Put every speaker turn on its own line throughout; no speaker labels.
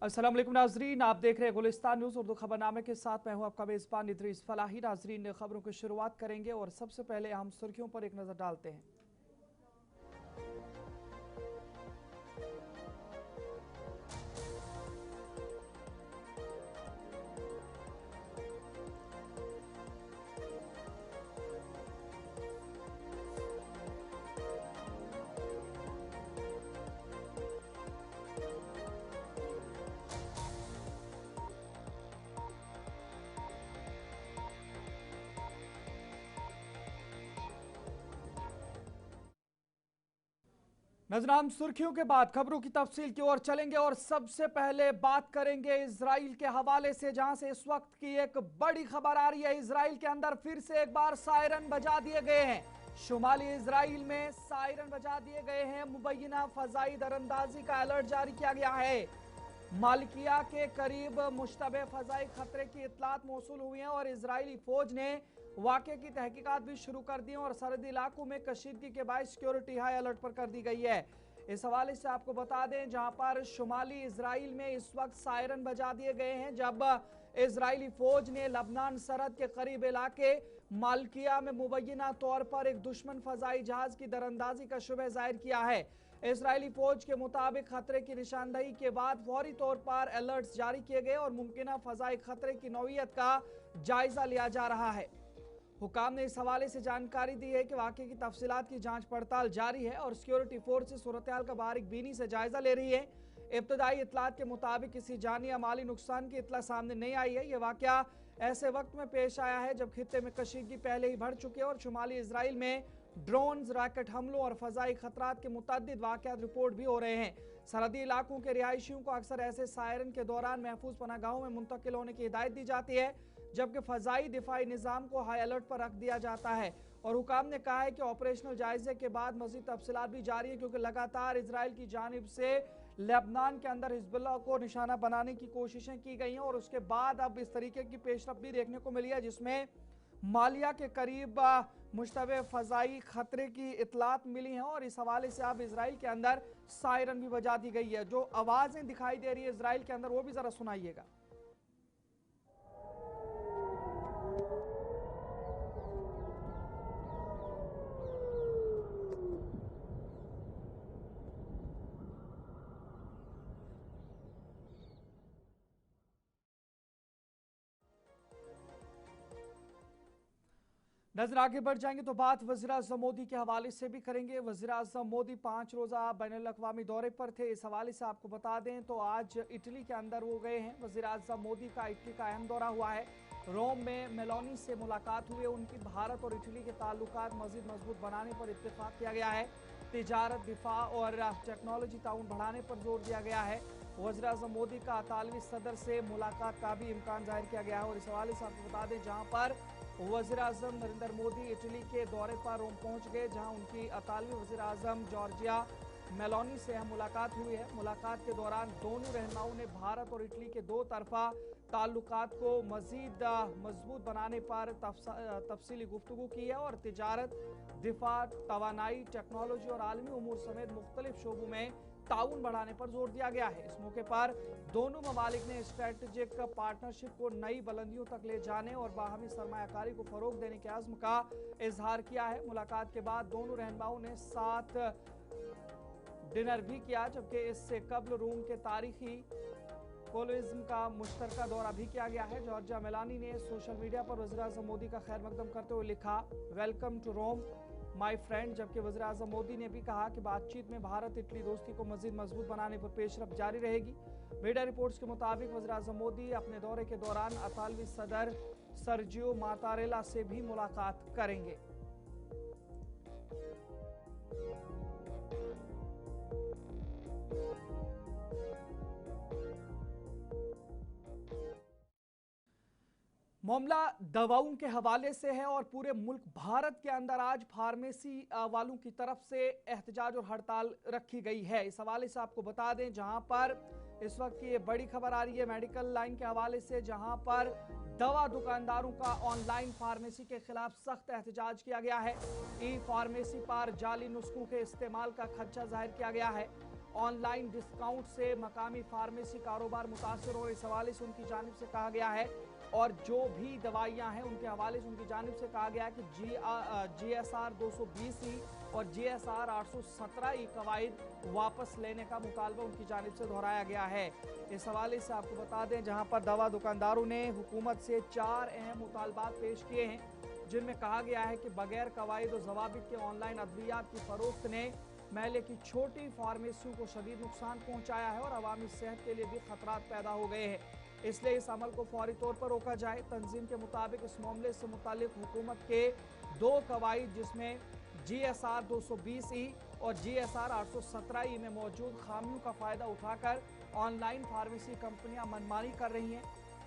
अस्सलाम वालेकुम नाजरीन, आप देख रहे हैं गुलिस्तान न्यूज़ उर्दू खबरनामे के साथ मैं हूं आपका मेज़बान इदरीस फलाही। नाजरीन, खबरों की शुरुआत करेंगे और सबसे पहले हम सुर्खियों पर एक नज़र डालते हैं। नजराम सुर्खियों के बाद खबरों की तफसील की ओर चलेंगे और सबसे पहले बात करेंगे इजराइल के हवाले से, जहां से इस वक्त की एक बड़ी खबर आ रही है। इजराइल के अंदर फिर से एक बार सायरन बजा दिए गए हैं। शुमाली इजराइल में सायरन बजा दिए गए हैं। मुबैना फजाई दरअंदाजी का अलर्ट जारी किया गया है। मालिकिया के करीब मुश्तबे फजाई खतरे की इतलात मौसूल हुई हैं और इजरायली फौज ने वाक़े की तहकीकात भी शुरू कर दी और सरहदी इलाकों में कशीदगी के बाद सिक्योरिटी हाई अलर्ट पर कर दी गई है। इस हवाले से आपको बता दें, जहां पर शुमाली इजराइल में इस वक्त सायरन बजा दिए गए हैं, जब इजरायली फौज ने लबनान सरहद के करीब इलाके मालकिया में मुबैना तौर पर एक दुश्मन फजाई जहाज की दरअंदाजी का शुबह जाहिर किया है। इजरायली फौज के मुताबिक खतरे की निशानदही के बाद फौरी तौर पर अलर्ट जारी किए गए और मुमकिन फजाई खतरे की नौइयत का जायजा लिया जा रहा है। हुकाम ने इस हवाले से जानकारी दी है कि वाक़े की तफसीलात की जांच पड़ताल जारी है और सिक्योरिटी फोर्सेस सूरत हाल का बारीक बीनी से जायजा ले रही है। इब्तदाई इतलात के मुताबिक किसी जानी या माली नुकसान की इतला सामने नहीं आई है। यह वाक़या ऐसे वक्त में पेश आया है जब खित्ते में कशीदगी पहले ही बढ़ चुकी है और शुमाली इजराइल में ड्रोन, रॉकेट हमलों और फजाई खतरात के मुतअद्दिद वाक़यात रिपोर्ट भी हो रहे हैं। सरहदी इलाकों के रिहायशियों को अक्सर ऐसे सायरन के दौरान महफूज पनागाहों में मुंतकिल होने की हिदायत दी जाती है, जबकि फजाई दिफाई निज़ाम को हाई अलर्ट पर रख दिया जाता है। और हुकाम ने कहा है कि ऑपरेशनल जायजे के बाद मज़ीद तफसीलात भी जारी है, क्योंकि लगातार इजराइल की जानिब से लेबनान के अंदर हिजबुल्लाह को निशाना बनाने की कोशिशें की गई हैं और उसके बाद अब इस तरीके की पेशरफ भी देखने को मिली है, जिसमें मालिया के करीब मुश्तबे फजाई खतरे की इतलात मिली हैं और इस हवाले से अब इजराइल के अंदर सायरन भी बजा दी गई है। जो आवाज़ें दिखाई दे रही है इजराइल के अंदर, वो भी ज़रा सुनाइएगा। नजर आगे बढ़ जाएंगे तो बात वज़ीर-ए-आज़म मोदी के हवाले से भी करेंगे। वज़ीर-ए-आज़म मोदी 5 रोज़ा बैनुल-अक़वामी दौरे पर थे। इस हवाले से आपको बता दें तो आज इटली के अंदर वो गए हैं। वज़ीर-ए-आज़म मोदी का इटली का अहम दौरा हुआ है। रोम में मेलोनी से मुलाकात हुई है उनकी। भारत और इटली के ताल्लुकात मज़ीद मजबूत बनाने पर इत्तेफाक किया गया है। तिजारत, दिफा और टेक्नोलॉजी ताउन बढ़ाने पर जोर दिया गया है। वज़ीर-ए-आज़म मोदी का इतालवी सदर से मुलाकात का भी इम्कान जाहिर किया गया है और इस हवाले से आपको बता दें, जहाँ पर वज़ीर-ए-आज़म नरेंद्र मोदी इटली के दौरे पर रोम पहुंच गए, जहां उनकी इतालवी वज़ीर-ए-आज़म जॉर्जिया मेलोनी से मुलाकात हुई है। मुलाकात के दौरान दोनों रहनुमाओं ने भारत और इटली के दो तरफा ताल्लुकात को मज़ीद मजबूत बनाने पर तफसीली गुफ्तगू की है और तिजारत, दिफा, तवानाई, टेक्नोलॉजी और आलमी उमूर समेत मुख्तलिफ शोबों में ताउन बढ़ाने पर जोर दिया गया है। इस मौके पर दोनों ममालिक ने स्ट्रेटेजिक पार्टनरशिप को नई बुलंदियों तक ले जाने और बाहमी सरमायाकारी को फरोग देने के आज़्म का इजहार किया है। मुलाकात के बाद दोनों रहनुमाओं ने साथ डिनर भी किया, जबकि इससे कबल रोम के तारीखी कोलोनिज्म का मुश्तरका दौरा भी किया गया है। जॉर्जिया मेलानी ने सोशल मीडिया पर वज़ीर-ए-आज़म मोदी का खैर मकदम करते हुए लिखा, welcome to Rome my friend. जबकि वज़ीर-ए-आज़म मोदी ने भी कहा कि बातचीत में भारत इटली दोस्ती को मज़ीद मजबूत बनाने पर पेशरफ जारी रहेगी। मीडिया रिपोर्ट्स के मुताबिक वज़ीर-ए-आज़म मोदी अपने दौरे के दौरान इतालवी सदर सर्जियो मातारेला से भी मुलाकात करेंगे। मामला दवाओं के हवाले से है और पूरे मुल्क भारत के अंदर आज फार्मेसी वालों की तरफ से एहतजाज और हड़ताल रखी गई है। इस हवाले से आपको बता दें, जहां पर इस वक्त की ये बड़ी खबर आ रही है मेडिकल लाइन के हवाले से, जहां पर दवा दुकानदारों का ऑनलाइन फार्मेसी के खिलाफ सख्त एहतजाज किया गया है। ई फार्मेसी पर जाली नुस्खों के इस्तेमाल का खदशा जाहिर किया गया है ऑनलाइन डिस्काउंट से मकामी फार्मेसी कारोबार मुतासर हो, इस हवाले से उनकी जानिब से कहा गया है। और जो भी दवाइयां हैं उनके हवाले से उनकी जानिब से कहा गया है कि GSR 220E और GSR 817E कवायद वापस लेने का मुतालबा उनकी जानिब से दोहराया गया है। इस हवाले से आपको बता दें, जहां पर दवा दुकानदारों ने हुकूमत से 4 अहम मुतालबात पेश किए हैं, जिनमें कहा गया है कि बगैर कवायद और जवाबित के ऑनलाइन अद्वियात की फरोख्त ने महल्ले की छोटी फार्मेसियों को शदीद नुकसान पहुंचाया है और अवामी सेहत के लिए भी खतरात पैदा हो गए हैं। इसलिए इस अमल को फौरी तौर पर रोका जाए। तंजीम के मुताबिक इस मामले से मुतालिक हुकूमत के 2 कवायद, जिसमें GSR 220E और GSR 817E में मौजूद खामियों का फ़ायदा उठाकर ऑनलाइन फार्मेसी कंपनियां मनमानी कर रही हैं,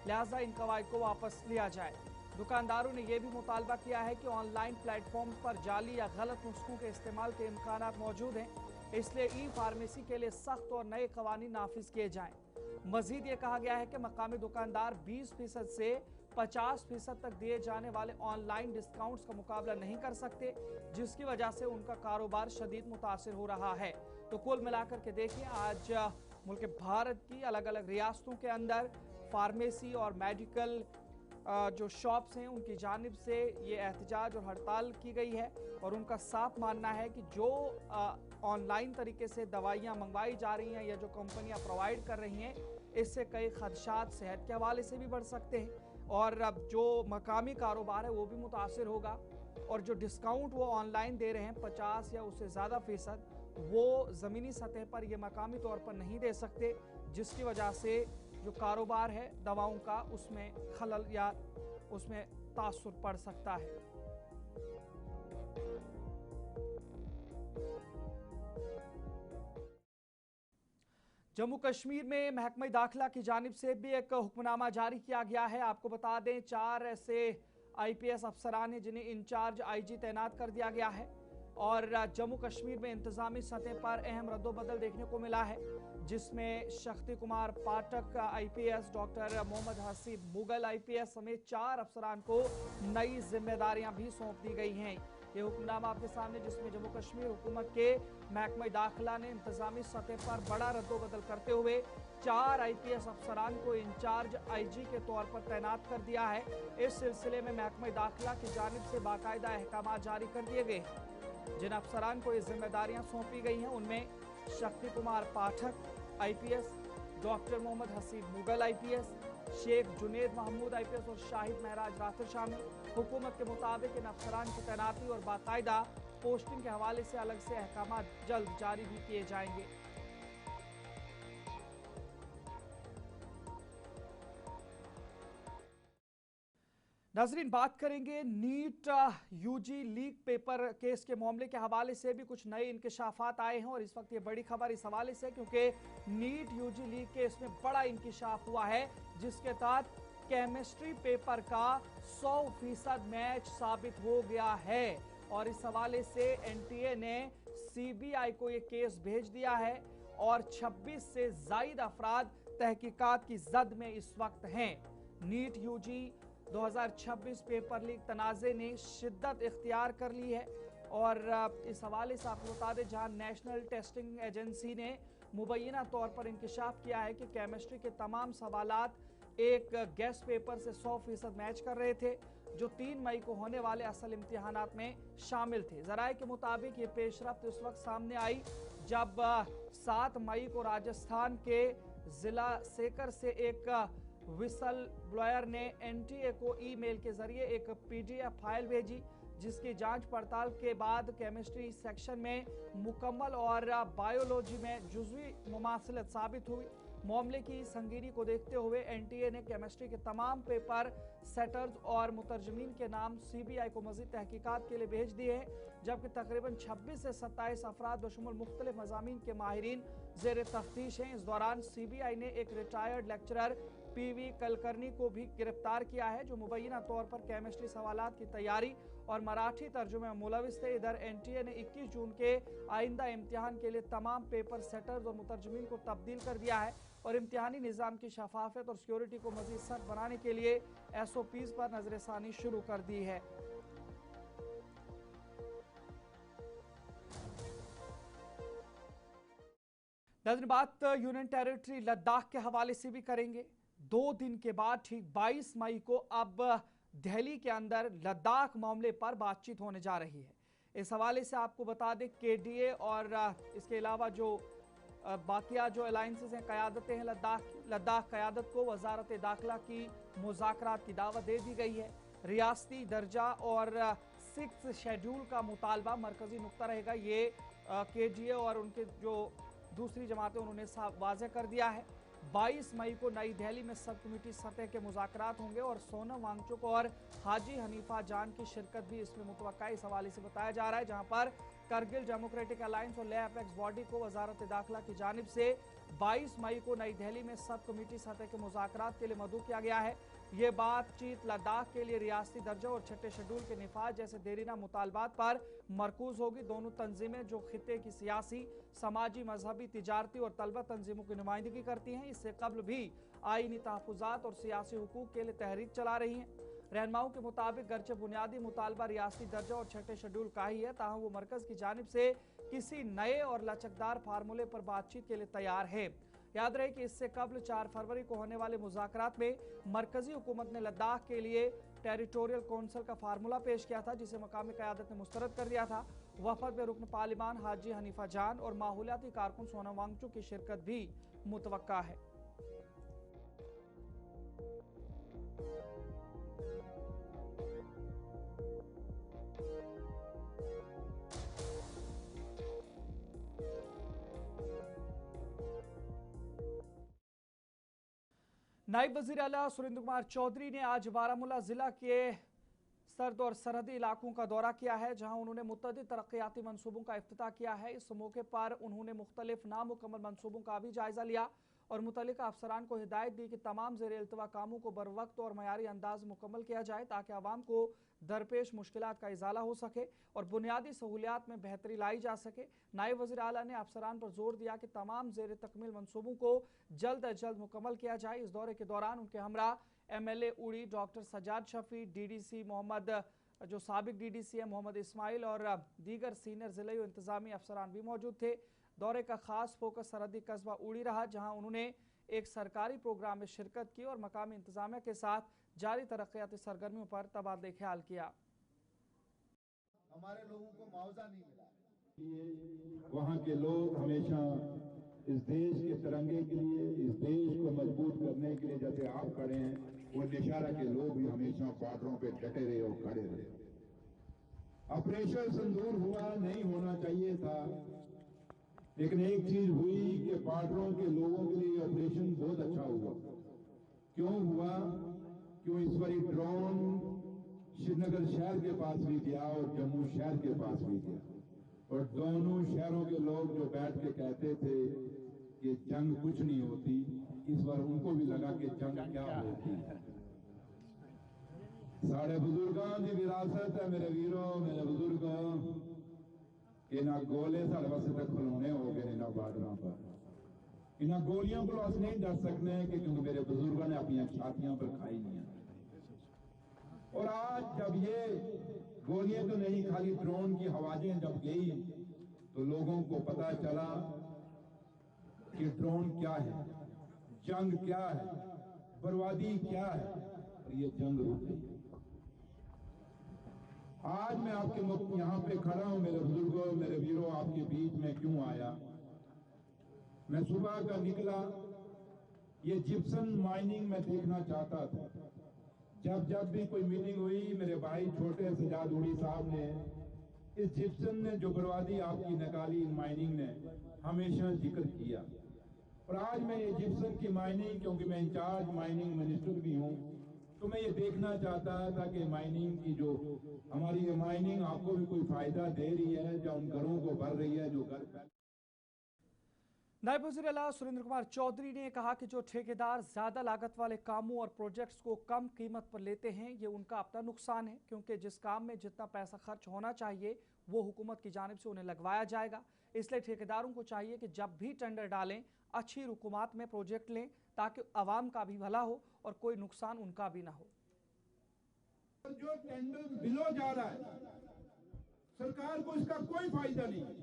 लिहाजा इन कवायद को वापस लिया जाए। दुकानदारों ने यह भी मुतालबा किया है कि ऑनलाइन प्लेटफॉर्म पर जाली या गलत नुस्खों के इस्तेमाल के इम्कानात मौजूद हैं, इसलिए ई फार्मेसी के लिए सख्त और नए कवानीन नाफिज किए जाएं। मजीद ये कहा गया है कि मकामी दुकानदार 20% से 50% तक दिए जाने वाले ऑनलाइन डिस्काउंट्स का मुकाबला नहीं कर सकते, जिसकी वजह से उनका कारोबार शदीद मुतासिर हो रहा है। तो कुल मिलाकर के देखिए, आज मुल्क भारत की अलग अलग रियासतों के अंदर फार्मेसी और मेडिकल जो शॉप्स हैं उनकी जानिब से ये एहतजाज और हड़ताल की गई है और उनका साफ मानना है कि जो ऑनलाइन तरीके से दवाइयाँ मंगवाई जा रही हैं या जो कंपनियां प्रोवाइड कर रही हैं, इससे कई खदशात सेहत के हवाले से भी बढ़ सकते हैं और अब जो मकामी कारोबार है वो भी मुतासर होगा। और जो डिस्काउंट वो ऑनलाइन दे रहे हैं 50 या उससे ज़्यादा फ़ीसद, वो ज़मीनी सतह पर ये मकामी तौर पर नहीं दे सकते, जिसकी वजह से जो कारोबार है दवाओं का उसमें खलल या उसमें तासुर पड़ सकता है। जम्मू कश्मीर में महकमा दाखिला की जानिब से भी एक हुक्मनामा जारी किया गया है। आपको बता दें, 4 ऐसे IPS अफसरान हैं जिन्हें इंचार्ज IG तैनात कर दिया गया है और जम्मू कश्मीर में इंतजामी सतह पर अहम रद्दोबदल देखने को मिला है, जिसमें Shakti Kumar Pathak IPS, doctor Mohammad Haseeb Mughal IPS समेत 4 अफसरान को नई जिम्मेदारियां भी सौंप दी गई हैं। ये हुक्मनामा आपके सामने, जिसमें जम्मू कश्मीर हुकूमत के महकमा दाखिला ने इंतजामी सतह पर बड़ा रद्दोबदल करते हुए 4 IPS अफसरान को इंचार्ज IG के तौर पर तैनात कर दिया है। इस सिलसिले में महकमा दाखिला की जानिब से बाकायदा अहकाम जारी कर दिए गए हैं। जिन अफसरान को ये जिम्मेदारियां सौंपी गई हैं उनमें Shakti Kumar Pathak IPS, doctor Mohammad Haseeb Mughal IPS, Sheikh Junaid Mahmood IPS और शाहिद महराज राठौर शामिल। हुकूमत के मुताबिक इन अफसरान की तैनाती और बाकायदा पोस्टिंग के हवाले से अलग से अहकाम जल्द जारी भी किए जाएंगे। नाजरीन, बात करेंगे NEET UG leak paper case के मामले के हवाले से भी कुछ नए इंकिशाफात आए हैं और इस वक्त ये बड़ी खबर इस हवाले से, क्योंकि नीट UG लीक केस में बड़ा इंकिशाफ हुआ है, जिसके तहत केमिस्ट्री पेपर का 100% मैच साबित हो गया है और इस हवाले से NTA ने CBI को ये केस भेज दिया है और 26 से ज़ायद अफराद तहकीकात की जद में इस वक्त हैं। नीट UG 2026 पेपर लीक तनाज़े ने शिद्दत इख्तियार कर ली है और इस हवाले से आपको बता दें, जहां नेशनल टेस्टिंग एजेंसी ने मुबैना तौर पर इंकिशाफ किया है कि केमिस्ट्री के तमाम सवालात एक गेस्ट पेपर से 100% मैच कर रहे थे, जो 3 मई को होने वाले असल इम्तिहानात में शामिल थे। ज़राए के मुताबिक ये पेशरफ्त उस वक्त सामने आई जब 7 मई को राजस्थान के ज़िला सेकर से एक विसल ब्लोयर ने NTA को ईमेल के जरिए एक PDF फाइल भेजी, जिसकी जांच पड़ताल के बाद केमिस्ट्री सेक्शन में मुकम्मल और बायोलॉजी में जुज़वी मुमासिलत साबित हुई। मामले की संगीनी को देखते हुए NTA ने केमिस्ट्री के तमाम पेपर सेटर्स और मुतरजमीन के नाम CBI को मज़ीद तहकीकात के लिए भेज दिए हैं, जबकि तकरीबन 26 से 27 अफराद बशुमूल मुख्तलिफ मज़ामीन के माहिरीन ज़ेर तफ्तीश हैं। इस दौरान CBI ने एक रिटायर्ड लेक्चरर PV कलकर्नी को भी गिरफ्तार किया है, जो मुबैना तौर पर केमिस्ट्री सवालात की तैयारी और मराठी तर्जुमे में मुलविस थे। इधर NTA ने 21 जून के आइंदा इम्तिहान के लिए तमाम पेपर सेटर्स और मुतरजमीन को तब्दील कर दिया है और इम्तिहानी निज़ाम की शफाफत और सिक्योरिटी को मज़ीद सख्त बनाने के लिए SOPs पर नजरसानी शुरू कर दी है। नाज़रीन, बात यूनियन टेरिटरी लद्दाख के हवाले से भी करेंगे। 2 दिन के बाद ठीक 22 मई को अब दिल्ली के अंदर लद्दाख मामले पर बातचीत होने जा रही है। इस हवाले से आपको बता दें, केडीए और इसके अलावा जो बाकिया जो अलायंसेस हैं, क़यादतें हैं लद्दाख क़यादत को वजारत दाखिला की मुज़ाकरात की दावत दे दी गई है। रियासती दर्जा और 6th शेड्यूल का मुतालबा मरकजी नुक्ता रहेगा। ये केडीए और उनके जो दूसरी जमातें उन्होंने वाज़ेह कर दिया है। 22 मई को नई दिल्ली में सब कमेटी सतह के मुज़ाकरात होंगे और सोनम वांगचुक और हाजी हनीफा जान की शिरकत भी इसमें मुतवक्का इस हवाले से बताया जा रहा है, जहां पर करगिल डेमोक्रेटिक अलायंस और ले अपेक्स बॉडी को वजारत दाखिला की जानिब से 22 मई को नई दिल्ली में सब कमेटी सतह के मुज़ाकरात के लिए मदऊ किया गया है। ये बातचीत लद्दाख के लिए रियासती दर्जा और 6ठे शेड्यूल के निफाज जैसे देरीना मुतालबात पर मरकूज होगी। दोनों तंजीमें जो खित्ते की सियासी, समाजी, मजहबी, तिजारती और तलबा तंजीमों की नुमाइंदगी करती हैं, इससे कबल भी आईनी तहफ़्फ़ुज़ात और सियासी हुकूक के लिए तहरीक चला रही हैं। रहनुमाओं के मुताबिक गर्चे बुनियादी मुतालबा रियासती दर्जा और 6ठे शेड्यूल का ही है, ताहम वो मरकज़ की जानिब से किसी नए और लचकदार फार्मूले पर बातचीत के लिए तैयार है। याद रहे कि इससे कबल 4 फरवरी को होने वाले मुज़ाकरात में मरकजी हुकूमत ने लद्दाख के लिए टेरिटोरियल कौंसिल का फार्मूला पेश किया था, जिसे मकामी क़यादत ने मुस्तरद कर दिया था। वफद में रुकन पार्लिमान हाजी हनीफा जान और माहौलियाती कारकुन सोनम वांगचुक की शिरकत भी मुतवक्का है। नायब वज़ीर आला सुरेंद्र कुमार चौधरी ने आज बारामूला जिला के सर्द और सरहदी इलाकों का दौरा किया है, जहां उन्होंने मुतअद्दिद तरक्याती मंसूबों का इफ्तिताह किया है। इस मौके पर उन्होंने मुख्तलिफ नामुकम्मल मंसूबों का भी जायजा लिया और मुतल्लिका अफसरान को हिदायत दी कि तमाम ज़ेर इल्तवा कामों को बरवक्त और मयारी अंदाज मुकम्मल किया जाए, ताकि आवाम को दरपेश मुश्किलात का इजाला हो सके और बुनियादी सहूलियात में बेहतरी लाई जा सके। नायब वज़ीर आला ने अफसरान पर जोर दिया कि तमाम ज़ेर तकमील मंसूबों को जल्द अज जल्द मुकम्मल किया जाए। इस दौरे के दौरान उनके हमरा MLA उड़ी डॉक्टर सजाद शफी, DDC मोहम्मद जो साबिक DDC है मोहम्मद इस्माइल और दीगर सीनियर ज़िले और इंतज़ामी अफसरान भी मौजूद थे। दौरे का खास फोकस सरहदी कस्बा उड़ी रहा, जहां उन्होंने एक सरकारी प्रोग्राम में शिरकत की और मकामी इंतजामिया के साथ जारी तरक्याती सरगर्मियों पर तबादले ख्याल किया।
हमारे लोगों को मुआवजा नहीं मिला। वहाँ के लोग हमेशा इस देश के तिरंगे के लिए, इस देश को मजबूत करने के लिए जैसे आप खड़े हैं, वो निशारा के लोग भी हमेशा बॉर्डरों पे डटे रहे और खड़े रहे। ऑपरेशन सिंदूर हुआ, नहीं होना चाहिए था, लेकिन एक चीज हुई कि बॉर्डरों के लोगों के लिए ऑपरेशन बहुत अच्छा हुआ। क्यों हुआ? क्यों इस बारी ड्रोन श्रीनगर शहर के पास भी गया और जम्मू शहर के पास भी गया, और दोनों शहरों के लोग जो बैठ के कहते थे कि जंग कुछ नहीं होती, इस बार उनको भी लगा कि जंग क्या होती। साढ़े बुजुर्गों की विरासत है मेरे वीरों, मेरे बुजुर्गों, इन्हें गोले साढ़े वास्ते तक खिलौने हो गए इन्हें बॉर्डरों पर। इन्हें गोलियों को अस नहीं डर सकते कि क्योंकि मेरे बुजुर्गों ने अपनी छातियों पर खाई नहीं है। और आज जब ये गोलियां तो नहीं, खाली ड्रोन की आवाजें जब गई तो लोगों को पता चला कि ड्रोन क्या है, जंग क्या है, बर्बादी क्या है, और ये जंग रुक गई। आज मैं आपके यहाँ पे खड़ा हूं मेरे बुजुर्गों, मेरे वीरों, आपके बीच में क्यों आया? मैं सुबह का निकला, ये जिप्सन माइनिंग में देखना चाहता था। जब भी कोई मीटिंग हुई, मेरे भाई छोटे सजाद उड़ी साहब ने इस जिप्सन ने जो बर्बादी आपकी निकाली माइनिंग ने हमेशा जिक्र किया। और आज मैं ये जिप्सन की माइनिंग, क्योंकि मैं इंचार्ज माइनिंग मिनिस्टर भी हूँ, तो मैं ये देखना चाहता था कि माइनिंग की जो हमारी ये माइनिंग आपको भी कोई फायदा दे रही है, जो उन घरों को भर रही है, जो घर।
नायब वज़ीर आला सुरेंद्र कुमार चौधरी ने कहा कि जो ठेकेदार ज़्यादा लागत वाले कामों और प्रोजेक्ट्स को कम कीमत पर लेते हैं, ये उनका अपना नुकसान है, क्योंकि जिस काम में जितना पैसा खर्च होना चाहिए वो हुकूमत की जानिब से उन्हें लगवाया जाएगा। इसलिए ठेकेदारों को चाहिए कि जब भी टेंडर डालें, अच्छी रुकुमात में प्रोजेक्ट लें, ताकि आवाम का भी भला हो और कोई नुकसान उनका भी ना हो।
जो टेंडर बिलो जा रहा है, सरकार को इसका कोई फायदा नहीं है,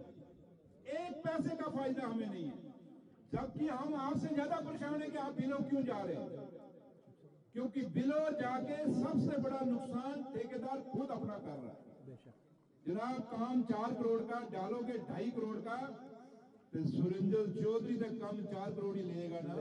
एक पैसे का फायदा हमें नहीं है। जबकि हम आपसे ज्यादा परेशान हैं कि आप बिलो क्यों जा रहे हैं, क्योंकि बिलो जाके सबसे बड़ा नुकसान ठेकेदार खुद अपना कर रहा है। जनाब काम 4 करोड़ का डालोगे 2.5 करोड़ का, तो सुरेंद्र चौधरी तक कम 4 करोड़ ही लेगा ना।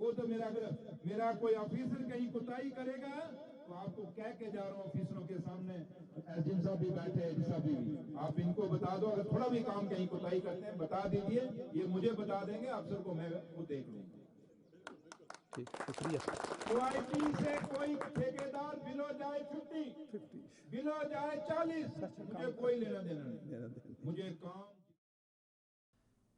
वो तो मेरा कोई ऑफिसर कहीं कुताही करेगा तो आपको कह के जा रहा हूँ ऑफिसरों के सामने, एजेंट साहब भी बैठे हैं, साहब भी, आप इनको बता दो अगर थोड़ा भी काम कहीं कुताही करते हैं बता दीजिए, ये मुझे बता देंगे, अफसर को मैं वो देख लूंगा। क्वालिटी से कोई ठेकेदार बिलो जाए 50 बिलो जाए 40, मुझे कोई लेना देना नहीं, मुझे काम।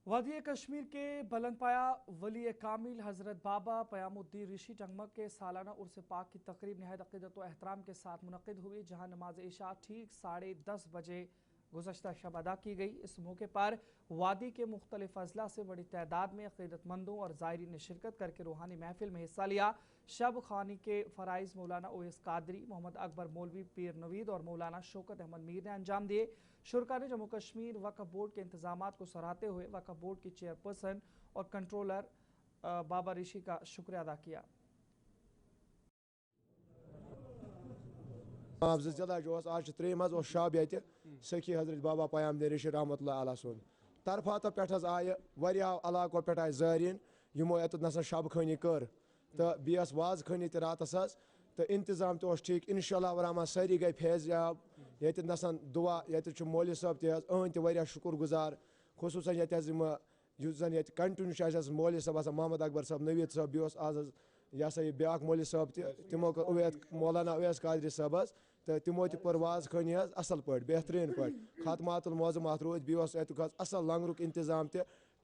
वादी कश्मीर के बुलंदपाया वली कामिल हज़रत बाबा क़यामुद्दीन ऋषि टंगमक के सालाना उर्स पाक की तकरीब नहायत अक़ीदत व एहतराम के साथ मुनक़िद हुई, जहाँ नमाज इशा ठीक 10:30 बजे गुज़श्ता शब अदा की गई। इस मौके पर वादी के मुख्तलिफ अजला से बड़ी तादाद में अक़ीदतमंदों और ज़ायरीन ने शिरकत करके रूहानी महफिल में हिस्सा लिया। शब खानी के फ़राइज़ मौलाना ओवैस कादरी, मोहम्मद अकबर मौलवी पीर नवीद और मौलाना शौकत अहमद मीर ने अंजाम दिए। शुरका ने जम्मू कश्मीर वक्फ बोर्ड के इंतजामात को सराहते हुए वक्फ बोर्ड की चेयरपर्सन और कंट्रोलर बाबा ऋषि का शुक्रिया अदा किया।
आज त्रेम शाब ये सखी हजरत बाबा क़यामुद्दीन ऋषि रहमतुल्लाह अलैह सुन तरफात पे आय वारियाह इलाको पे आय ज़ारिन यमो ये नसा शब खानी कर तो बी वाज खानी रात तो इंतजाम तो ठीक इंशाअल्लाह रहमान सारी गई फैज़ याब ये नसन दुआ ये मौलवी साहब तहन शुक्र गुजार खुसूसन ये जन ये कंटिन्यू मौलवी साहब मोहम्मद अकबर साहब नवीद साहब बी आज यह सा यह ब्या मौलवी साहब तमो मौलाना अवैस कादरी साहब तो तमो पर वाज खानी असल पे बेहतरीन पे खतमातुल मौज़ूमात रोज बी असल लंगरुक इंतजाम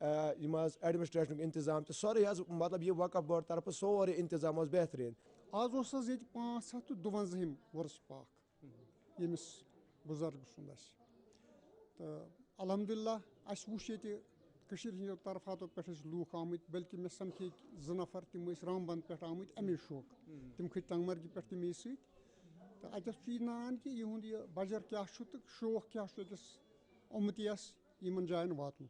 एडमिनिस्ट्रेशन इंतजाम सोरे मतलब यह वक्फ बोर्ड तरफ सोरे इंतजाम बेहतरीन।
आज 552 वर्ष पाक यमिस बुजुर्ग सुंद तो अल्हम्दुलिल्लाह अस वुच ये तरफातो पे लूख आमुत, बल्कि मे समखे 2 नफर तम रामबंद पे आमुत अमे शौक तम खत तंगमर्गी पे मे सत तो अतः नान कि इहुंद यह बजर क्या तो शौक क्या उम्मतियस इन जायन वातन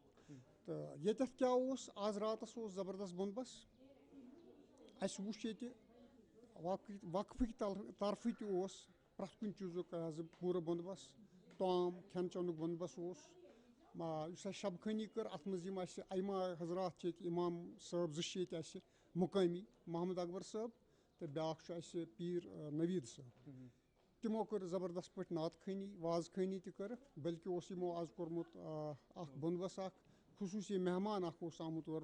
तो ये क्या आज रात जबरदस्त बंदोबस अस वुच ये वक्फ तरफ प्रथ कुन चीज़ पूरा बंदोबस ताम खेन चेन बंदोबस शब खानी कर अत अमा हजरात इमाम साहब 2 मुकामी मोहम्मद अकबर साहब तो ब्या पीर नवीद साहब तमो कर जबरदस्त पे नात खानी वाज खानी कर, बल्कि यमो आज कोर्मुत बंदोबस खुसूसी मेहमान आमुत और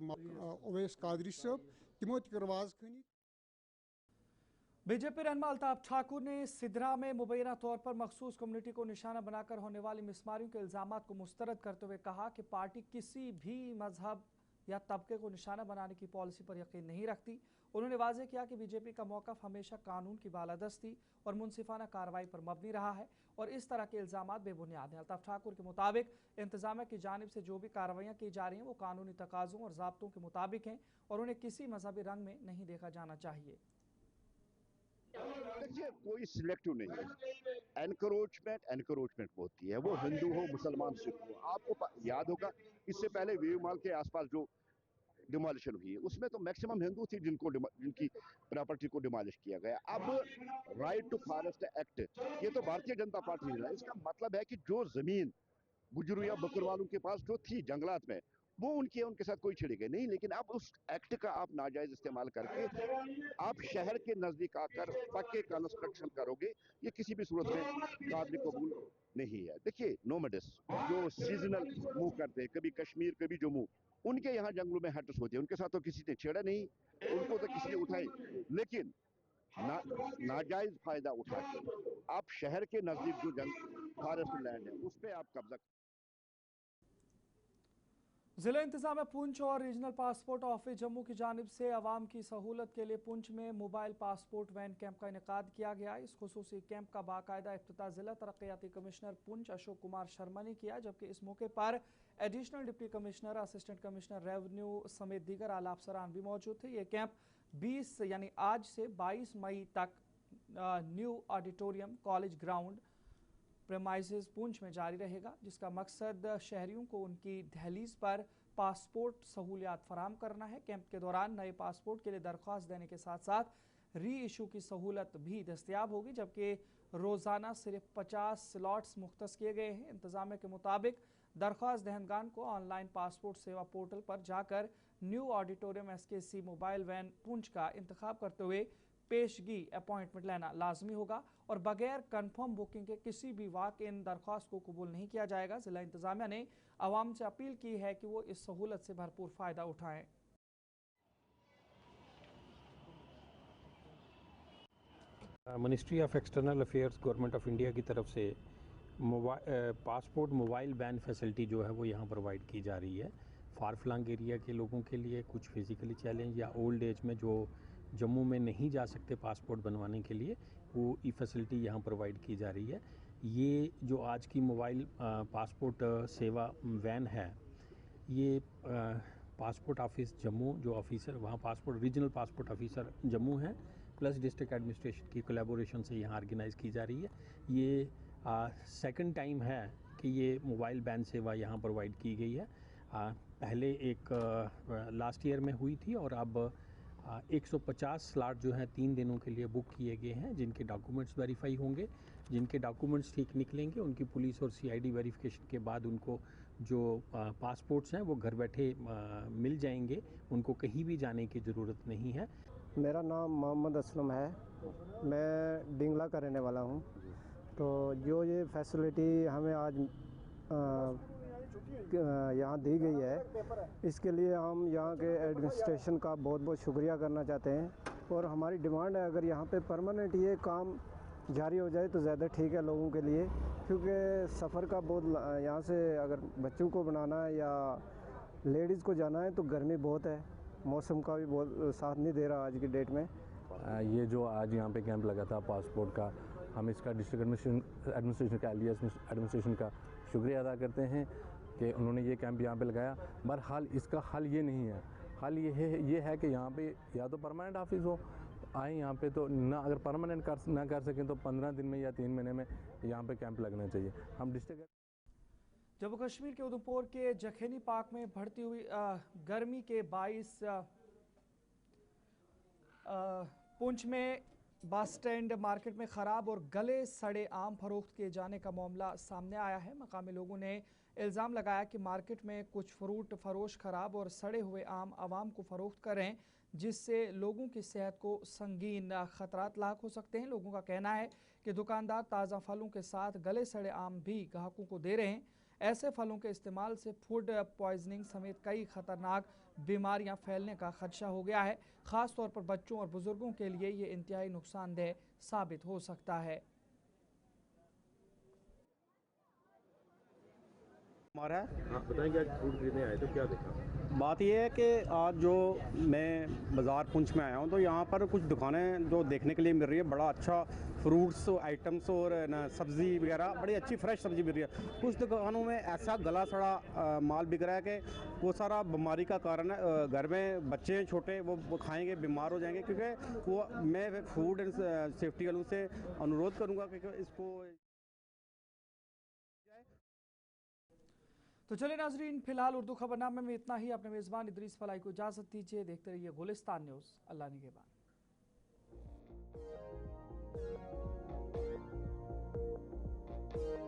ओवैस कादरी साहब तमो कर वाज खानी।
बीजेपी रहनुमा अल्ताफ ठाकुर ने सिदरा में मुबैना तौर पर मखसूस कम्युनिटी को निशाना बनाकर होने वाली मिसमारियों के इल्जामात को मुस्तरद करते हुए कहा कि पार्टी किसी भी मजहब या तबके को निशाना बनाने की पॉलिसी पर यकीन नहीं रखती। उन्होंने वाज़ेह किया कि बीजेपी का मौक़िफ़ हमेशा कानून की बालादस्ती और मुनसिफाना कार्रवाई पर मबनी रहा है और इस तरह के इल्जामात बेबुनियाद हैं। अल्ताफ ठाकुर के मुताबिक इंतजामिया की जानिब से जो भी कार्रवाइयाँ की जा रही हैं वो कानूनी तकाज़ों और ज़ाब्तों के मुताबिक हैं और उन्हें किसी मजहबी रंग में नहीं देखा जाना चाहिए।
देखिए कोई सिलेक्टिव नहीं है, एनक्रोचमेंट होती है, वो हिंदू हो मुसलमान सिख हो। आपको याद होगा इससे पहले वेव मॉल के आसपास जो डिमोलिशन हुई है उसमें तो मैक्सिमम हिंदू थी जिनकी प्रॉपर्टी को डिमोलिश किया गया। अब राइट टू फॉरेस्ट एक्ट ये तो भारतीय जनता पार्टी ने, इसका मतलब है कि जो जमीन गुजरू या बकरवालों के पास जो थी जंगलात में वो उनके साथ कोई छिड़के नहीं, लेकिन अब उस एक्ट का आप नाजायज इस्तेमाल करके आप शहर के नजदीक आकर पक्के कंस्ट्रक्शन करोगे, ये किसी भी सूरत में काबिल कबूल नहीं है। देखिए नोमैड्स जो सीजनल मूव करते हैं, कभी कश्मीर कभी जम्मू, उनके यहाँ जंगलों में हट्स होते हैं, उनके साथ तो किसी ने छेड़ा नहीं, उनको तो किसी ने उठाई, लेकिन नाजायज फायदा उठा के आप शहर के नजदीक जो फॉरेस्ट लैंड है उस पर आप कब्जा।
जिला इंतजाम पुंछ और रीजनल पासपोर्ट ऑफिस जम्मू की जानिब से आवाम की सहूलत के लिए पुंछ में मोबाइल पासपोर्ट वैन कैंप का इनेकाद किया गया। इस खुसूसी कैंप का बाकायदा इफ्तिताह जिला तरक्याती कमिश्नर पुंछ अशोक कुमार शर्मा ने किया, जबकि इस मौके पर additional deputy commissioner, assistant commissioner revenue समेत दीगर आला अफसरान भी मौजूद थे। ये कैंप 20 यानी आज से 22 मई तक न्यू ऑडिटोरियम कॉलेज ग्राउंड प्रेमाइजेस पूंछ में जारी रहेगा, जिसका मकसद शहरियों को उनकी दहलीज पर पासपोर्ट सहूलियात फराम करना है। कैंप के दौरान नए पासपोर्ट के लिए दरख्वास्त देने के साथ साथ री इशू की सहूलत भी दस्तयाब होगी, जबकि रोज़ाना सिर्फ 50 स्लॉट्स मुख्तस किए गए हैं। इंतजामिया के मुताबिक दरख्वास्त दहनगान को ऑनलाइन पासपोर्ट सेवा पोर्टल पर जाकर new auditorium SKC mobile van Poonch का इंतखाब करते हुए पेशगी अपॉइंटमेंट लेना लाजमी होगा और बगैर कंफर्म बुकिंग के किसी भी वाक इन दरख्वास्त को कबूल नहीं किया जाएगा। जिला इंतजामिया ने आवाम से अपील की है कि वो इस सहूलत से भरपूर फ़ायदा उठाएं।
Ministry of external affairs government of India की तरफ से पासपोर्ट मोबाइल वैन फैसिलिटी जो है वो यहाँ प्रोवाइड की जा रही है। फार फ्लंग एरिया के लोगों के लिए, कुछ फिज़िकली चैलेंज या ओल्ड एज में जो जम्मू में नहीं जा सकते पासपोर्ट बनवाने के लिए, वो ई फैसिलिटी यहाँ प्रोवाइड की जा रही है। ये जो आज की मोबाइल पासपोर्ट सेवा वैन है, ये पासपोर्ट ऑफिस जम्मू जो ऑफिसर वहाँ passport regional passport officer Jammu है प्लस डिस्ट्रिक्ट एडमिनिस्ट्रेशन की कोलैबोरेशन से यहाँ ऑर्गेनाइज़ की जा रही है। ये सेकंड टाइम है कि ये मोबाइल वैन सेवा यहाँ प्रोवाइड की गई है। पहले एक लास्ट ईयर में हुई थी और अब 150 स्लॉट जो हैं 3 दिनों के लिए बुक किए गए हैं, जिनके डॉक्यूमेंट्स वेरीफाई होंगे। जिनके डॉक्यूमेंट्स ठीक निकलेंगे उनकी पुलिस और CID वेरिफिकेशन के बाद उनको जो पासपोर्ट्स हैं वो घर बैठे मिल जाएंगे, उनको कहीं भी जाने की ज़रूरत नहीं है।
मेरा नाम मोहम्मद असलम है, मैं डिंगला का रहने वाला हूँ। तो जो ये फैसिलिटी हमें आज यहाँ दी गई है, इसके लिए हम यहाँ के एडमिनिस्ट्रेशन का बहुत बहुत शुक्रिया करना चाहते हैं। और हमारी डिमांड है अगर यहाँ पे परमानेंट ये काम जारी हो जाए तो ज़्यादा ठीक है लोगों के लिए, क्योंकि सफ़र का बहुत यहाँ से अगर बच्चों को बनाना है या लेडीज़ को जाना है तो गर्मी बहुत है, मौसम का भी बहुत साथ नहीं दे रहा आज की डेट में।
ये जो आज यहाँ पे कैंप लगा था पासपोर्ट का, हम इसका डिस्ट्रिक्ट एडमिनिस्ट्रेशन का LDS एडमिनिस्ट्रेशन का शुक्रिया अदा करते हैं कि उन्होंने ये कैंप यहाँ पे लगाया। बहरहाल इसका हल ये नहीं है, हल ये है कि यहाँ पे या तो परमानेंट ऑफिस हो, आए यहाँ पे तो ना, अगर परमानेंट ना कर सकें तो 15 दिन में या 3 महीने में यहाँ पे कैंप लगना चाहिए। हम डिस्ट्रिक्ट
जम्मू कश्मीर के उधमपुर के जखेनी पार्क में बढ़ती हुई गर्मी के बाइस पुंछ में बस स्टैंड मार्केट में ख़राब और गले सड़े आम फरोख्त किए जाने का मामला सामने आया है। मकामी लोगों ने इल्ज़ाम लगाया कि मार्केट में कुछ फ्रूट फरोश ख़राब और सड़े हुए आम आवाम को फ़रोख्त करें, जिससे लोगों की सेहत को संगीन ख़तरात लाक हो सकते हैं। लोगों का कहना है कि दुकानदार ताज़ा फलों के साथ गले सड़े आम भी ग्राहकों को दे रहे हैं। ऐसे फलों के इस्तेमाल से फूड पॉइजनिंग समेत कई ख़तरनाक बीमारियां फैलने का खदशा हो गया है। ख़ास तौर पर बच्चों और बुज़ुर्गों के लिए ये इंतहाई नुकसानदेह साबित हो सकता है।
हमारा
बताएंगे आज फ्रूट खरीदने आए तो क्या देखा?
बात यह है कि आज जो मैं बाज़ार पुंछ में आया हूँ तो यहाँ पर कुछ दुकानें जो देखने के लिए मिल रही है, बड़ा अच्छा फ्रूट्स आइटम्स और ना सब्ज़ी वगैरह, बड़ी अच्छी फ्रेश सब्ज़ी मिल रही है। कुछ दुकानों में ऐसा गला सड़ा माल बिक रहा है कि वो सारा बीमारी का कारण है। घर में बच्चे हैं छोटे, वो खाएंगे बीमार हो जाएंगे। क्योंकि वो मैं फूड एंड सेफ्टी वालों से अनुरोध करूँगा कि इसको।
तो चलिए नाजरीन, फिलहाल उर्दू खबरनामे में इतना ही। अपने मेज़बान इदरीस फलाई को इजाज़त दीजिए। देखते रहिए गुलिस्तान न्यूज़। अल्लाह निगहबान।